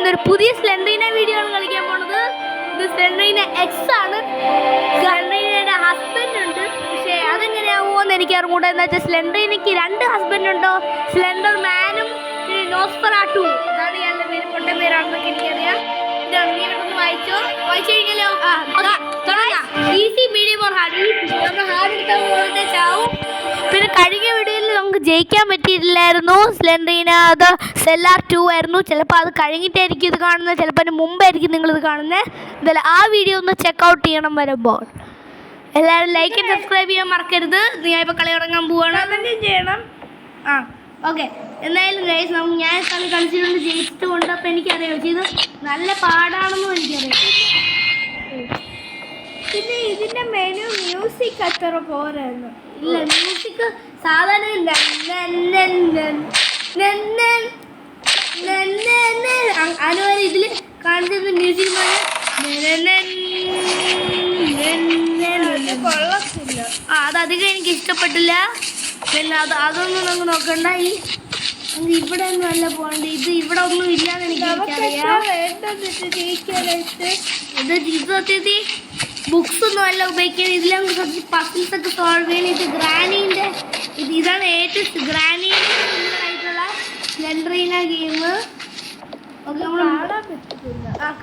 ഇന്നൊരു പുതിയ സ്ലെൻഡറിന വീഡിയോ ആണ് കളിക്കാൻ പോണത്. ഇത് സ്ലെൻഡറിന എക്സ് ആണ്. സ്ലെൻഡറിനയുടെ ഹസ്ബൻഡ് ഉണ്ട്, പക്ഷേ അതെങ്ങനെയാവുമോന്ന് എനിക്ക് അറിഞ്ഞൂടാ. എന്ന് വെച്ചാൽ സ്ലെൻഡറിനയ്ക്ക് 2 ഹസ്ബൻഡ് ഉണ്ടോ, സ്ലെൻഡർ മാനും നോസ്ഫെറാട്ടു, അതാണ് ഇയാളുടെ പേര്. പൊട്ട പേരാണെന്നൊക്കെ എനിക്കറിയാം. ഇതാണ്, നീ ഇവിടെ വായിച്ചു കഴിഞ്ഞാലോ. Easy, medium or hard. നമ്മൾ ഹാർഡ് എടുത്താൽ പോകുന്ന ചാവും. പിന്നെ കഴിഞ്ഞ വീഡിയോയിൽ നമുക്ക് ജയിക്കാൻ പറ്റിയിട്ടില്ലായിരുന്നു. സ്ലെൻഡറിന അത് സെല്ലാർ 2 ആയിരുന്നു. ചിലപ്പോൾ അത് കഴിഞ്ഞിട്ടായിരിക്കും ഇത് കാണുന്നത്, ചിലപ്പോൾ അതിന് മുമ്പായിരിക്കും നിങ്ങളിത് കാണുന്നത്. എന്തായാലും ആ വീഡിയോ ഒന്ന് ചെക്കൗട്ട് ചെയ്യണം വരുമ്പോൾ. എല്ലാവരും ലൈക്ക് ആൻഡ് സബ്സ്ക്രൈബ് ചെയ്യാൻ മറക്കരുത്. ഞാൻ ഇപ്പോൾ കളി തുടങ്ങാൻ പോവുകയാണ്, അതെങ്കിലും ചെയ്യണം. ഓക്കെ, എന്തായാലും ഗൈസ് ഞാൻ കളി കളിച്ചിട്ടുണ്ട്, ജയിച്ചിട്ടുണ്ട്. അപ്പോൾ എനിക്കറിയാം, പക്ഷേ ഇത് നല്ല പാടാണെന്നും എനിക്കറിയാം. പിന്നെ ഇതിന്റെ മെനു മ്യൂസിക് അത്ര പോരായിരുന്നു. ഇല്ല, മ്യൂസിക് സാധാരണ അനുവരെ ഇതിൽ കാണിച്ചിരുന്ന മ്യൂസിക് കൊള്ളത്തില്ല. അതധികം എനിക്ക് ഇഷ്ടപ്പെട്ടില്ല. പിന്നെ അതൊന്നും നമുക്ക് നോക്കണ്ട. ഇവിടെ ഒന്നും അല്ല പോകണ്ട, ഇത് ഇവിടെ ഒന്നും ഇല്ലാന്ന് എനിക്കറിയാം. ഇത് സത്യത്തിൽ ബുക്സ് ഒന്നും അല്ല ഉപയോഗിക്കുന്നത്. ഇതിലും പസിൽസ് ഒക്കെ സോൾവ് ചെയ്യാൻ. ഇത് ഗ്രാനീൻ്റെ ഇതാണ് ഏറ്റവും ഗ്രാനീൻ്റെ ആയിട്ടുള്ള സ്ലെൻഡറിന ഗെയിം. ഓക്കെ, നമ്മൾ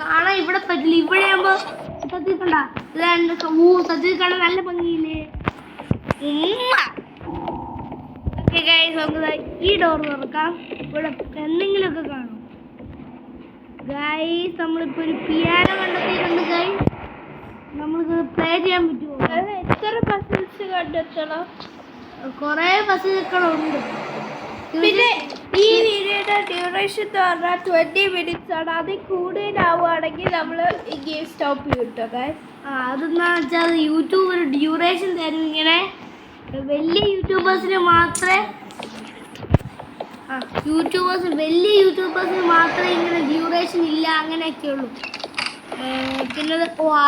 കാണാൻ ഇവിടെ പറ്റില്ല. ഇവിടെ ആകുമ്പോൾ സത്യത്തിൽ കണ്ട സത്യത്തിൽ കാണാൻ നല്ല ഭംഗിയില്ലേ. ഓക്കെ ഗൈസ്, നമുക്ക് ഈ ഡോർ തുറക്കാം. ഇവിടെ എന്തെങ്കിലുമൊക്കെ കാണും ഗൈസ്. നമ്മളിപ്പോൾ ഒരു പിയാനോ കണ്ടെത്തിയിട്ടുണ്ട് ഗൈസ്. നമ്മൾക്ക് പ്ലേ ചെയ്യാൻ പറ്റുമോ? എത്ര പസിൽസ് കണ്ടെത്തണം? കുറേ പസിലുകളുണ്ട്. പിന്നെ ഈ വീഡിയോയുടെ ഡ്യൂറേഷൻ എന്ന് പറഞ്ഞാൽ 20 മിനിറ്റ്സ് ആണ്. അതിൽ കൂടുതലാവുകയാണെങ്കിൽ നമ്മൾ ഈ ഗെയിം സ്റ്റോപ്പ് ചെയ്യും കേട്ടോ. അതെന്താ വെച്ചാൽ യൂട്യൂബ് ഒരു ഡ്യൂറേഷൻ തരും. ഇങ്ങനെ വലിയ യൂട്യൂബേഴ്സിന് മാത്രമേ വലിയ യൂട്യൂബേഴ്സിന് മാത്രമേ ഇങ്ങനെ ഡ്യൂറേഷൻ ഇല്ല, അങ്ങനെയൊക്കെ ഉള്ളൂ. പിന്നെ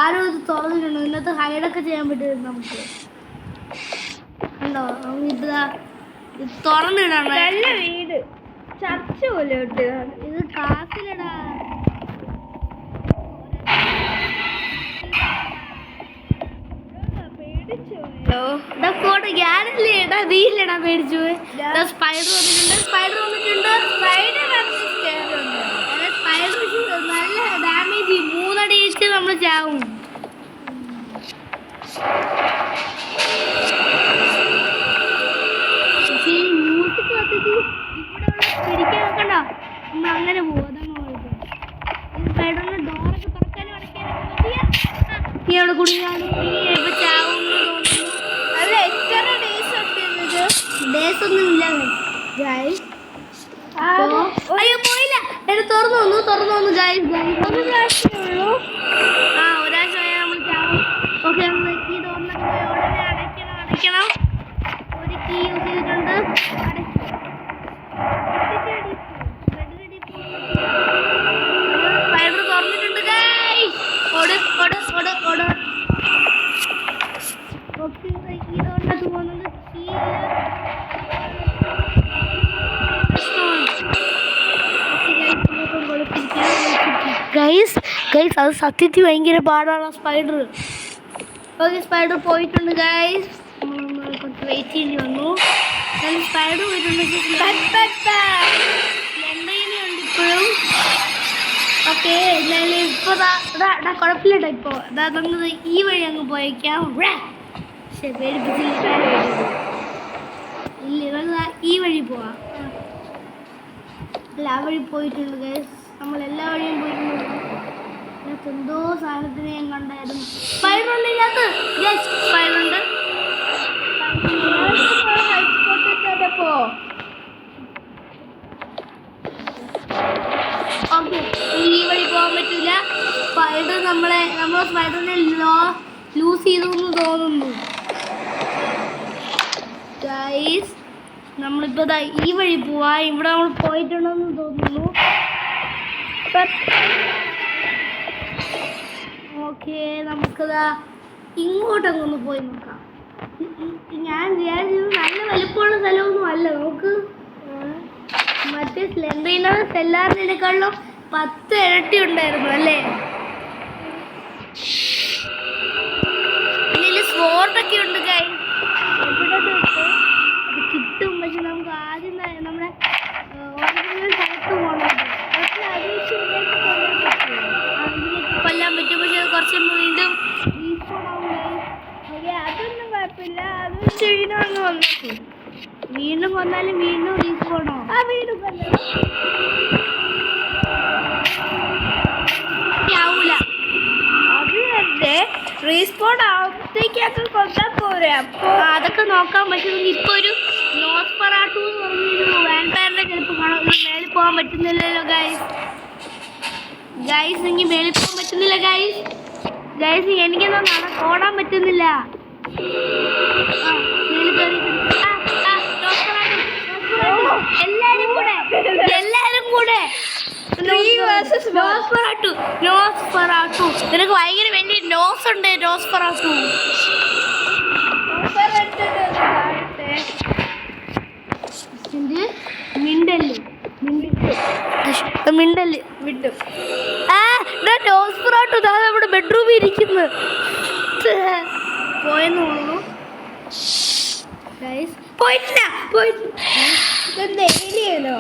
ആരോ ഇത് തുറന്നിട്ടുണ്ട്. ഇന്നത്തെ ഹൈഡൊക്കെ ചെയ്യാൻ പറ്റും നമുക്ക്. കണ്ടോ, ഇത് തുറന്നിടണം. നല്ല വീട്, ചർച്ച് പോലെ ഉണ്ട്. ഇത് ക്ലാസ്സിലിടാ. ഫോട്ടോ ഗ്യാലറിയിൽ ഇടാ, വീലിടാ. പേടിച്ചു പോയി. സ്പൈഡർ വന്നിട്ടുണ്ട്. സ്പൈഡർ നല്ല ഡാമേജ്. 3 അടി ഇട്ട് നമ്മൾ ചാവും. മ്യൂസിക് കത്തിട്ട് ഇവിടെ പിടിക്കാൻ നോക്കണ്ട. നമ്മൾ അങ്ങനെ പോകും. സ്പൈഡറിന്റെ ഡോറൊക്കെ തുറക്കാനും അടയ്ക്കാനൊക്കെ പറ്റിയ ഇയാള് കുടുങ്ങാനും ഇപ്പൊ ചാവുന്നു തോന്നുന്നു. അല്ല, എത്ര ഡേയ്സ് ഉണ്ട്? ഡേയ്സ് ഒന്നും ഇല്ല. അയ്യോ പോയില്ല. തുറന്നു വന്നു ഗൈസ്. ഒരു പ്രാവശ്യമേ ഉള്ളൂ. ഒരാഴ്ച നമ്മൾ ചാവും. ഓക്കെ, നമ്മൾ ഈ ഡോറിനൊക്കെ പോയി ഉടനെ അടയ്ക്കണം. ഒരു കീ യൂസ് ചെയ്തിട്ടുണ്ട്. സ്പൈഡർ തുറന്നിട്ടുണ്ട് ഗൈസ്. ഓട്. ഓക്കെ, ഈ ഡോറിനകത്ത് പോകുന്നത് കീ ഗൈസ്. അത് സത്യത്തിൽ ഭയങ്കര പാടാണ് സ്പൈഡർ. ഓക്കെ, സ്പൈഡർ പോയിട്ടുണ്ട് ഗൈസ്. കുറച്ച് വെയിറ്റ് ചെയ്യേണ്ടി വന്നു. സ്പൈഡർ പോയിട്ടുണ്ട്. സ്ലെൻഡറിനുണ്ട് ഇപ്പോഴും. ഓക്കെ, എന്നാലും ഇപ്പോൾ കുഴപ്പമില്ല. ഇപ്പോൾ നമുക്ക് ഈ വഴി അങ്ങ് പോയേക്കാം. പക്ഷേ പേടിപ്പിച്ചില്ല. ഇല്ല, ഈ വഴി പോവാം. അല്ല, ആ വഴി പോയിട്ടുണ്ട് ഗൈസ്. നമ്മൾ എല്ലാ വഴിയും പോയിട്ടുണ്ട്. ഇതിനകത്ത് എന്തോ സാധനത്തിന് ഞാൻ കണ്ടായിരുന്നു. സ്പൈഡറുണ്ട് ഇതിനകത്ത്. സ്പൈഡറുണ്ട്. ഓക്കെ, ഈ വഴി പോകാൻ പറ്റില്ല. സ്പൈഡർ നമ്മളെ സ്പൈഡറിനെ ലൂസ് ചെയ്തു എന്ന് തോന്നുന്നു ഗൈസ്. നമ്മളിപ്പോൾ ഈ വഴി പോവാ. ഇവിടെ നമ്മൾ പോയിട്ടുണ്ടെന്ന് തോന്നുന്നു. ഓക്കെ, നമുക്കതാ ഇങ്ങോട്ടങ്ങൊന്ന് പോയി നോക്കാം. ഞാൻ വിചാരിച്ചത് നല്ല വലുപ്പമുള്ള സ്ഥലമൊന്നും അല്ല. നമുക്ക് മറ്റേ സ്ലെൻഡറിന സെല്ലാറിനേക്കാളും 10 ഇരട്ടി ഉണ്ടായിരുന്നു അല്ലേ? ഇതിൽ സ്പോട്ടൊക്കെ ഉണ്ട് ഗൈസ്. ഇവിടെ അത് കിട്ടും. പക്ഷെ നമുക്ക് ആദ്യം നമ്മുടെ ഓരോരോ സ്ഥലത്ത് പോകണം. കൊല്ലാൻ പറ്റും. പക്ഷെ കുറച്ച് വീണ്ടും അതൊന്നും കുഴപ്പമില്ല. അത് വെച്ച് വീണു വന്നു. വീണ്ടും കൊന്നാലും വീണ്ടും റീസ്പോണോ? ആ വീണ്ടും ആവൂല. അത് തന്നെ റീസ്പോൺ ആവുമ്പോഴത്തേക്ക് കൊണ്ടാൽ പോരെ. അപ്പൊ അതൊക്കെ നോക്കാൻ പറ്റുമെങ്കിൽ ഇപ്പൊ ഒരു നോസ്ഫെറാട്ടു എന്ന് പറഞ്ഞൊരു വാമ്പയറിന്റെ ചിലപ്പോൾ മേളിൽ പോകാൻ പറ്റുന്നില്ലല്ലോ ഗൈസ്. എനിക്ക് മേളിൽ പോകാൻ പറ്റുന്നില്ല ഗൈസ്. എനിക്കെന്താ ഓടാൻ പറ്റുന്നില്ല. എല്ലാരും കൂടെ നോസ്ഫെറാട്ടു. നിനക്ക് ഭയങ്കര വലിയ നോസ് ഉണ്ട്. നോസ്ഫെറാട്ടു മിണ്ടല് വിട്ടു. നോസ്ഫെറാട്ടു നമ്മുടെ ബെഡ്റൂമിൽ ഇരിക്കുന്നു. പോയെന്ന് തോന്നുന്നു. പോയിട്ടില്ല. ഏലിയനോ?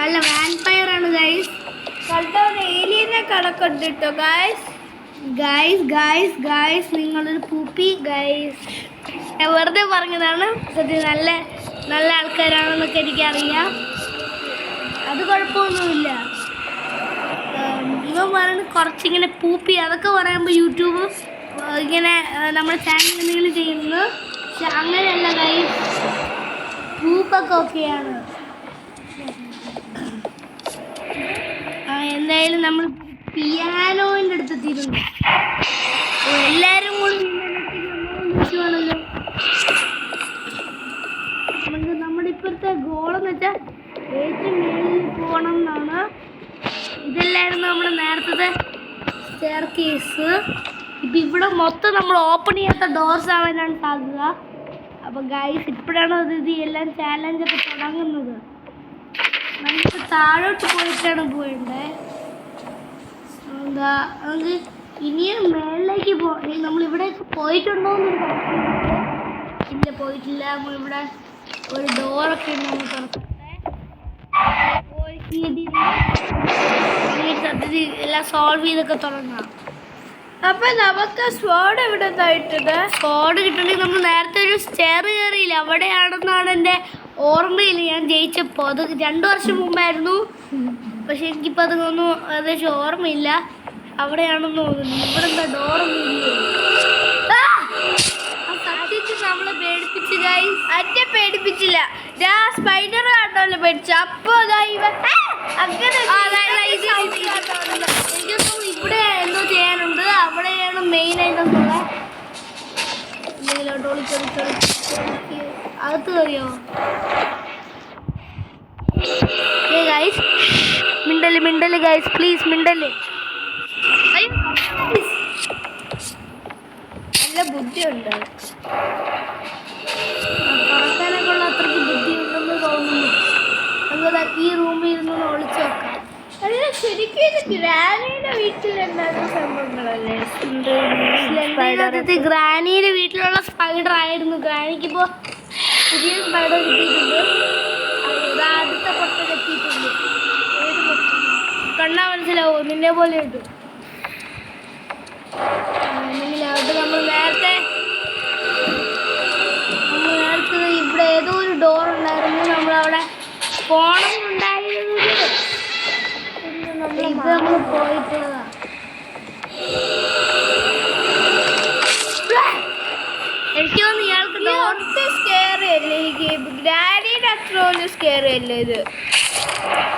അല്ല, വാമ്പയർ ആണ് ഗൈസ്. ഏലിയനെ കണക്കുണ്ട് കേട്ടോ ഗൈസ് നിങ്ങളൊരു പൂപ്പി ഗൈസ്. ഞാൻ വെറുതെ പറഞ്ഞതാണ്. സത്യം നല്ല നല്ല ആൾക്കാരാണെന്നൊക്കെ എനിക്കറിയാം. അത് കുഴപ്പമൊന്നുമില്ല. ഇവൻ പറയുന്നത് കുറച്ചിങ്ങനെ പൂപ്പി അതൊക്കെ പറയുമ്പോൾ യൂട്യൂബ് ഇങ്ങനെ നമ്മുടെ ചാനൽ എന്തെങ്കിലും ചെയ്യുന്നു. പക്ഷെ അങ്ങനെയല്ല ഗൈസ്. പൂപ്പൊക്കെ ഓക്കെയാണ്. എന്തായാലും നമ്മൾ പിയാനോൻ്റെ അടുത്തെത്തിയിരുന്നു. എല്ലാവരും കൂടി ആണല്ലോ. നമുക്ക് നമ്മുടെ ഇപ്പോഴത്തെ ഗോളെന്ന് വെച്ചാൽ ഏറ്റവും മേളിൽ പോകണം എന്നാണ്. ഇതെല്ലായിരുന്നു നമ്മുടെ നേരത്തെ സ്റ്റെയർ കേസ്. ഇപ്പം ഇവിടെ മൊത്തം നമ്മൾ ഓപ്പൺ ചെയ്യാത്ത ഡോർസ് ആവാനാണ് സാധ്യത. അപ്പോൾ ഗൈസ് ഇപ്പോഴാണ് ഇത് എല്ലാം ചാലഞ്ചൊക്കെ തുടങ്ങുന്നത്. നമുക്ക് താഴോട്ട് പോയിട്ടാണ് പോയണ്ടേ. എന്താ നമുക്ക് ഇനിയും മേളിലേക്ക് നമ്മളിവിടെയൊക്കെ പോയിട്ടുണ്ടോയെന്നൊരു ഇല്ല, പോയിട്ടില്ല. നമ്മളിവിടെ ഒരു ഡോറൊക്കെ ഉണ്ട്. നമ്മൾ തുറക്കട്ടെ. സത്യത്തിൽ എല്ലാം സോൾവ് ചെയ്തൊക്കെ തുടങ്ങാം. അപ്പൊ നമുക്ക് സ്ക്വാഡ് എവിടെ നിന്നായിട്ടുണ്ട്? സ്ക്വാഡ് കിട്ടണമെങ്കിൽ നമ്മൾ നേരത്തെ ഒരു സ്റ്റെയർ കയറിയില്ല, അവിടെയാണെന്നാണ് എൻ്റെ ഓർമ്മയിൽ. ഞാൻ ജയിച്ചപ്പോൾ അത് 2 വർഷം മുമ്പായിരുന്നു. പക്ഷെ എനിക്കിപ്പോൾ അതൊന്നും ഏകദേശം ഓർമ്മയില്ല. അവിടെയാണെന്ന് തോന്നുന്നു. ഇവിടെ എന്താ ഡോറൊന്നും സത്യത്തിൽ നമ്മളെ പേടിപ്പിച്ച് ഗൈസ്. അന്നെ പേടിപ്പിച്ചില്ല. ഞാൻ സ്പൈഡർ കണ്ടോല്ലോ പേടിച്ചു. അപ്പൊ ഇവിടെ എന്തോ ചെയ്യാനുണ്ട്. അവിടെയാണ് മെയിൻ ആയിട്ടുള്ള അകത്ത് കയറിയോ ഗൈസ്? മിണ്ടല് ഗൈസ്, പ്ലീസ് മിണ്ടല്. നല്ല ബുദ്ധിയുണ്ട്. തുറക്കാനൊക്കെ ഉള്ള അത്രയ്ക്ക് ബുദ്ധിയുണ്ടെന്ന് തോന്നുന്നു. നമുക്ക് ഈ റൂമിൽ ഇരുന്ന് ഒളിച്ചു വെക്കാം. അല്ല, ശരിക്കും ഇത് ഗ്രാനിയുടെ വീട്ടിലുണ്ടാകുന്ന സംഭവങ്ങളല്ലേ? ഗ്രാനിയുടെ വീട്ടിലുള്ള സ്പൈഡർ ആയിരുന്നു. ഗ്രാനിക്കിപ്പോൾ പുതിയ സ്പൈഡർ കിട്ടിയിട്ടുണ്ട്. അടുത്ത പൊട്ടെത്തിയിട്ടുണ്ട്. കണ്ടാൽ മനസ്സിലാവും. നിന്നെ പോലെ ഉണ്ട്. അത് നമ്മൾ നേരത്തെ ഇവിടെ ഏതോ ഒരു ഡോർ ഉണ്ടായിരുന്നു. നമ്മളവിടെ പോണമെന്നുണ്ടായിരുന്നത്. ഇത് നമ്മൾ പോയിട്ടുള്ളതാ. എനിക്ക് തോന്നുന്നു ഇയാൾക്ക് ഡോർത്ത് സ്കെയറി അല്ലേ ഈ ഗെയിം? ഗ്രാനിയുടെ അത്ര ഒരു സ്കെയറി അല്ലേ ഇത്?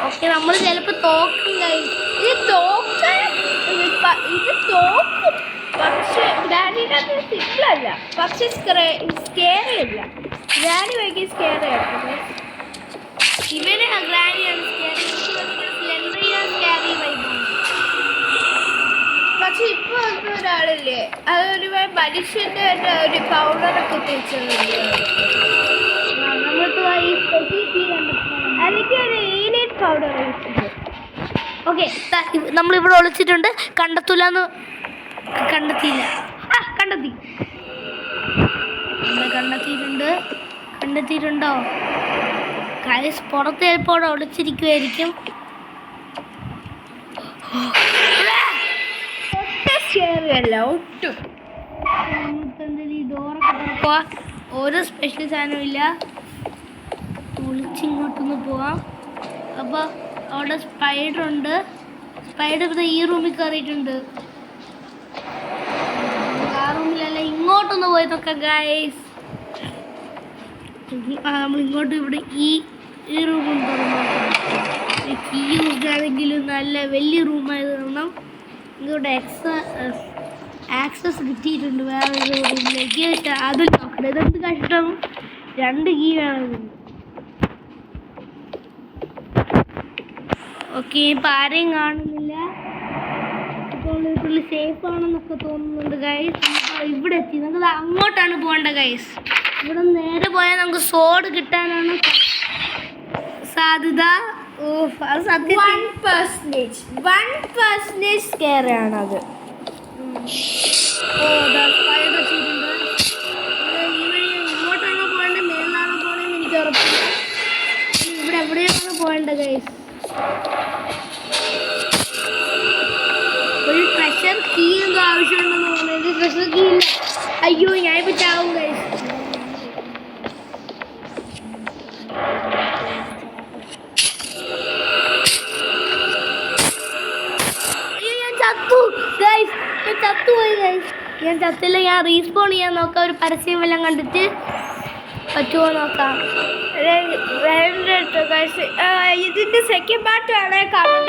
ഓക്കെ, നമ്മൾ ചിലപ്പോൾ തോക്കും. ഇത് തോക്കും. പക്ഷെ ഗ്രാനിയുടെ അത്ര സിമ്പിളല്ല. പക്ഷെ സ്കെയറി അല്ല. ഗ്രാനി ഭയങ്കര സ്കെയറി ആയിരുന്നു. ഇവന് ഗ്രാനിയാണ് സ്കെയറി. സ്ലെൻഡറിയാണ് സ്കെയറി വൈബാണ്. പക്ഷെ ഇപ്പൊ ഒരാളില്ലേ, അതൊരു മനുഷ്യന്റെ തന്നെ ഒരു പൗഡറൊക്കെ തേച്ചത്. നമ്മൾക്ക് ഈ അല്ലെങ്കിൽ ഒരു ഏലിയൻ പൗഡർ വെച്ചത്. ഓക്കെ, നമ്മളിവിടെ ഒളിച്ചിട്ടുണ്ട്. കണ്ടെത്തില്ല. കണ്ടെത്തി. നമ്മൾ കണ്ടെത്തിയിട്ടുണ്ടോ ഗൈസ്? പുറത്ത് ചിലപ്പോൾ ഒളിച്ചിരിക്കുമായിരിക്കും. ഒട്ടും ഈ ഡോറൊക്കെ തുറക്കുക. ഓരോ സ്പെഷ്യൽ സാധനവും ഇല്ല. ഒളിച്ചിങ്ങോട്ടൊന്ന് പോവാം. അപ്പോൾ അവിടെ സ്പൈഡർ ഉണ്ട്. സ്പൈഡർ ഈ റൂമിൽ കയറിയിട്ടുണ്ട്. ആ റൂമിലല്ല, ഇങ്ങോട്ടൊന്ന് പോയി നോക്കാം ഗൈസ്. നമ്മൾ ഇങ്ങോട്ട് ഇവിടെ ഈ റൂമും തുറന്നു. കീ യൂസ് ആണെങ്കിലും നല്ല വലിയ റൂമായത് കാരണം ഇങ്ങോട്ട് ആക്സസ് കിട്ടിയിട്ടുണ്ട് വേറൊരു റൂമിലേക്ക്. അതിൽ നോക്കണം. ഇതെന്ത് കഷ്ടം, 2 കീ വേണം. ഓക്കെ, ഇപ്പം ആരെയും കാണുന്നില്ല. ഇപ്പോൾ വീട്ടിൽ സേഫ് ആണെന്നൊക്കെ തോന്നുന്നുണ്ട് ഗൈസ്. ഇവിടെ എത്തി. നമുക്ക് അങ്ങോട്ടാണ് പോകേണ്ട ഗൈസ്. ഇവിടെ നേരെ പോയാൽ നമുക്ക് സോഡ് കിട്ടാനാണ് സാധ്യത. അത് സത്യം 1% സ്കെയർ ആണത്. ഇങ്ങോട്ടാണോ പോകേണ്ടത്, മേളിലാണോ പോകേണ്ടത് എനിക്ക് ഉറപ്പില്ല. ഇവിടെ എവിടെയാണ് പോകേണ്ടത് ഗൈസ്? ഒരു ട്രഷർ കീ എന്തോ ആവശ്യമുണ്ടെന്ന് പറഞ്ഞത്. ട്രഷർ കീ ഇല്ല. അയ്യോ, ഞാനിപ്പോൾ ചാവും ഗൈസ്. ഞാൻ ചത്തില്ല. ഞാൻ റീസ്പോൺ ചെയ്യാൻ നോക്കാം. ഒരു പരസ്യം എല്ലാം കണ്ടിട്ട് പറ്റുമോ നോക്കാം. ഇതിന്റെ സെക്കൻഡ് പാർട്ടാണ് കാണാൻ